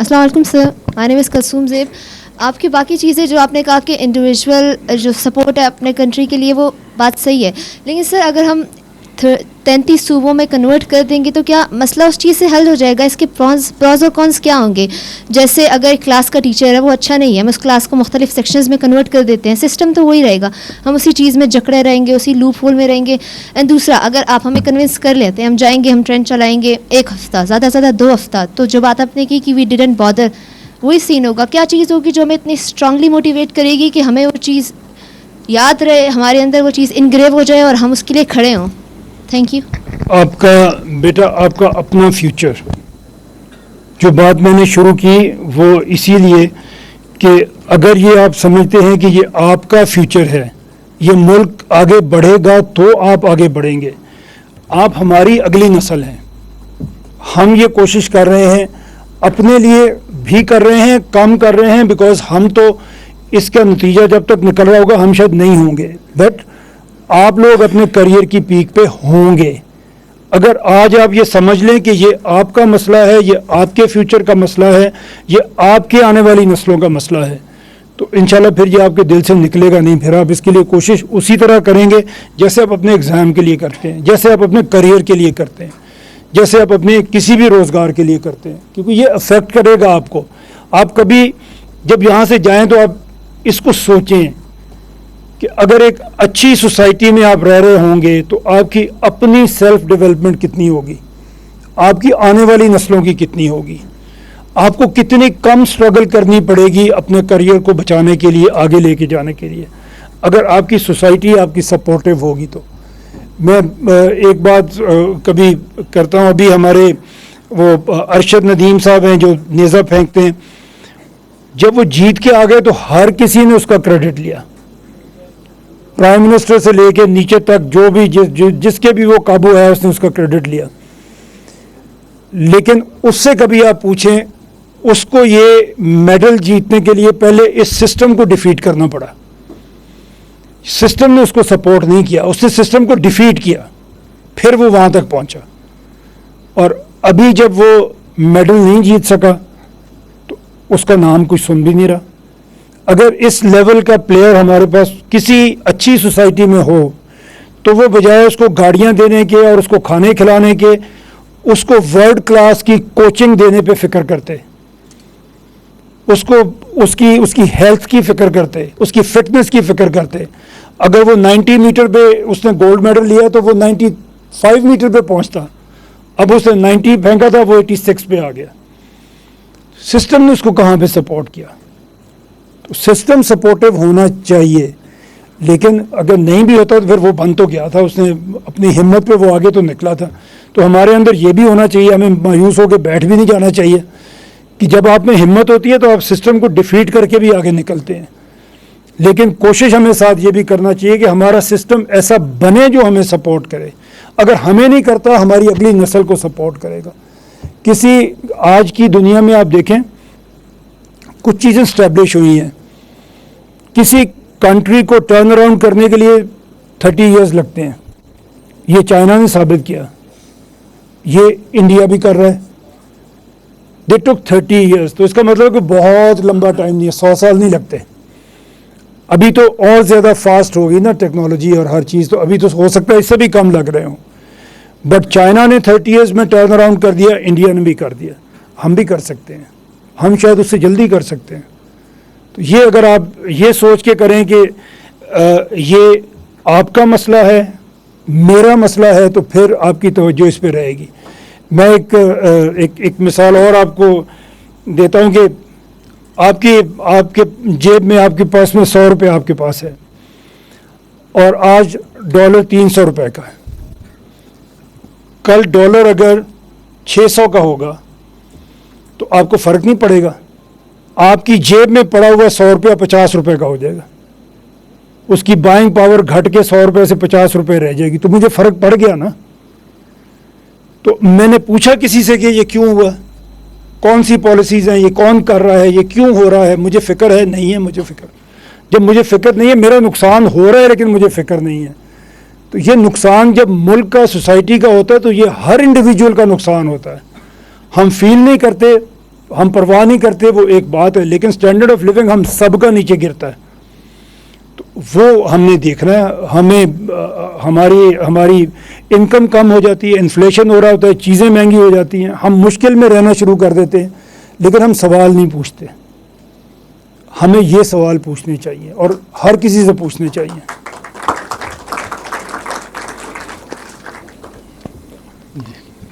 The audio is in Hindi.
अस्सलाम वालेकुम sir, my name is Kasum Zeb. आपकी बाकी चीज़ें जो आपने कहा कि इंडिविजुअल जो सपोर्ट है अपने कंट्री के लिए, वो बात सही है, लेकिन सर अगर हम 33 सूबों में कन्वर्ट कर देंगे तो क्या मसला उस चीज़ से हल हो जाएगा? इसके प्रॉज और कॉन्स क्या होंगे? जैसे अगर क्लास का टीचर है वो अच्छा नहीं है, हम उस क्लास को मुख्तलिफ सेक्शंस में कन्वर्ट कर देते हैं, सिस्टम तो वही रहेगा, हम उसी चीज़ में जकड़े रहेंगे, उसी लूप होल में रहेंगे। एंड दूसरा, अगर आप हमें कन्विंस कर लेते हैं, हम जाएंगे, हम ट्रेंड चलाएंगे 1 हफ़्ता, ज़्यादा से ज़्यादा 2 हफ़्ता, तो जो बात आपने की कि वी डिडंट बॉदर, वही सीन होगा। क्या चीज़ होगी जो हमें इतनी स्ट्रांगली मोटिवेट करेगी कि हमें वो चीज़ याद रहे, हमारे अंदर वो चीज़ इनग्रेव हो जाए और हम उसके लिए खड़े हों? Thank you. आपका बेटा, आपका अपना फ्यूचर, जो बात मैंने शुरू की वो इसीलिए कि अगर ये आप समझते हैं कि ये आपका फ्यूचर है, ये मुल्क आगे बढ़ेगा तो आप आगे बढ़ेंगे। आप हमारी अगली नस्ल हैं। हम ये कोशिश कर रहे हैं, अपने लिए भी कर रहे हैं, कम कर रहे हैं, बिकॉज हम तो इसका नतीजा जब तक निकल रहा होगा हम शायद नहीं होंगे, बट आप लोग अपने करियर की पीक पे होंगे। अगर आज आप ये समझ लें कि ये आपका मसला है, ये आपके फ्यूचर का मसला है, ये आपके आने वाली नस्लों का मसला है, तो इंशाल्लाह फिर ये आपके दिल से निकलेगा नहीं। फिर आप इसके लिए कोशिश उसी तरह करेंगे जैसे आप अपने एग्ज़ाम के लिए करते हैं, जैसे आप अपने करियर के लिए करते हैं, जैसे आप अपने किसी भी रोज़गार के लिए करते हैं, क्योंकि ये अफेक्ट करेगा आपको। आप कभी जब यहाँ से जाएँ तो आप इसको सोचें कि अगर एक अच्छी सोसाइटी में आप रह रहे होंगे तो आपकी अपनी सेल्फ डेवलपमेंट कितनी होगी, आपकी आने वाली नस्लों की कितनी होगी, आपको कितनी कम स्ट्रगल करनी पड़ेगी अपने करियर को बचाने के लिए, आगे लेके जाने के लिए, अगर आपकी सोसाइटी आपकी सपोर्टिव होगी। तो मैं एक बात कभी करता हूँ, अभी हमारे वो अरशद नदीम साहब हैं जो नेज़ा फेंकते हैं, जब वो जीत के आ गए तो हर किसी ने उसका क्रेडिट लिया, प्राइम मिनिस्टर से लेके नीचे तक, जो भी जिसके भी वो काबू है उसने उसका क्रेडिट लिया। लेकिन उससे कभी आप पूछें, उसको ये मेडल जीतने के लिए पहले इस सिस्टम को डिफीट करना पड़ा। सिस्टम ने उसको सपोर्ट नहीं किया, उसने सिस्टम को डिफीट किया, फिर वो वहाँ तक पहुँचा। और अभी जब वो मेडल नहीं जीत सका तो उसका नाम कुछ सुन भी नहीं रहा। अगर इस लेवल का प्लेयर हमारे पास किसी अच्छी सोसाइटी में हो तो वो बजाय उसको गाड़ियाँ देने के और उसको खाने खिलाने के, उसको वर्ल्ड क्लास की कोचिंग देने पे फिक्र करते, उसको उसकी हेल्थ की फिक्र करते, उसकी फिटनेस की फिक्र करते। अगर वो 90 मीटर पे उसने गोल्ड मेडल लिया तो वो 95 मीटर पे पहुंचता, अब उसने 90 फेंका था, वो 86 पे आ गया। सिस्टम ने उसको कहाँ पे सपोर्ट किया? तो सिस्टम सपोर्टिव होना चाहिए, लेकिन अगर नहीं भी होता तो फिर वो बन तो गया था, उसने अपनी हिम्मत पे वो आगे तो निकला था। तो हमारे अंदर ये भी होना चाहिए, हमें मायूस होकर बैठ भी नहीं जाना चाहिए कि जब आप में हिम्मत होती है तो आप सिस्टम को डिफीट करके भी आगे निकलते हैं। लेकिन कोशिश हमें साथ ये भी करना चाहिए कि हमारा सिस्टम ऐसा बने जो हमें सपोर्ट करे। अगर हमें नहीं करता, हमारी अगली नस्ल को सपोर्ट करेगा। किसी आज की दुनिया में आप देखें, कुछ चीज़ें स्टैब्लिश हुई हैं। किसी कंट्री को टर्न अराउंड करने के लिए 30 इयर्स लगते हैं, ये चाइना ने साबित किया, ये इंडिया भी कर रहा है। दे टुक 30 इयर्स, तो इसका मतलब कि बहुत लंबा टाइम नहीं है, 100 साल नहीं लगते। अभी तो और ज़्यादा फास्ट होगी ना टेक्नोलॉजी और हर चीज़, तो अभी तो हो सकता है इससे भी कम लग रहे हों। बट चाइना ने 30 इयर्स में टर्न अराउंड कर दिया, इंडिया ने भी कर दिया, हम भी कर सकते हैं, हम शायद उससे जल्दी कर सकते हैं। तो ये अगर आप ये सोच के करें कि ये आपका मसला है, मेरा मसला है, तो फिर आपकी तवज्जो इस पे रहेगी। मैं एक मिसाल और आपको देता हूँ कि आपके जेब में, आपके पास में 100 रुपये आपके पास है और आज डॉलर 300 रुपये का है। कल डॉलर अगर 600 का होगा तो आपको फ़र्क नहीं पड़ेगा, आपकी जेब में पड़ा हुआ 100 रुपया 50 रुपये का हो जाएगा, उसकी बाइंग पावर घट के 100 रुपये से 50 रुपये रह जाएगी, तो मुझे फ़र्क पड़ गया ना। तो मैंने पूछा किसी से कि ये क्यों हुआ, कौन सी पॉलिसीज़ हैं, ये कौन कर रहा है, ये क्यों हो रहा है, मुझे फ़िक्र है? नहीं है मुझे फ़िक्र। जब मुझे फ़िक्र नहीं है, मेरा नुकसान हो रहा है लेकिन मुझे फ़िक्र नहीं है, तो ये नुकसान जब मुल्क का, सोसाइटी का होता है तो ये हर इंडिविजुअल का नुकसान होता है। हम फील नहीं करते हम परवाह नहीं करते वो एक बात है, लेकिन स्टैंडर्ड ऑफ लिविंग हम सबका नीचे गिरता है, तो वो हमने देखना है। हमें हमारी इनकम कम हो जाती है, इन्फ्लेशन हो रहा होता है, चीज़ें महंगी हो जाती हैं, हम मुश्किल में रहना शुरू कर देते हैं, लेकिन हम सवाल नहीं पूछते। हमें ये सवाल पूछने चाहिए और हर किसी से पूछने चाहिए।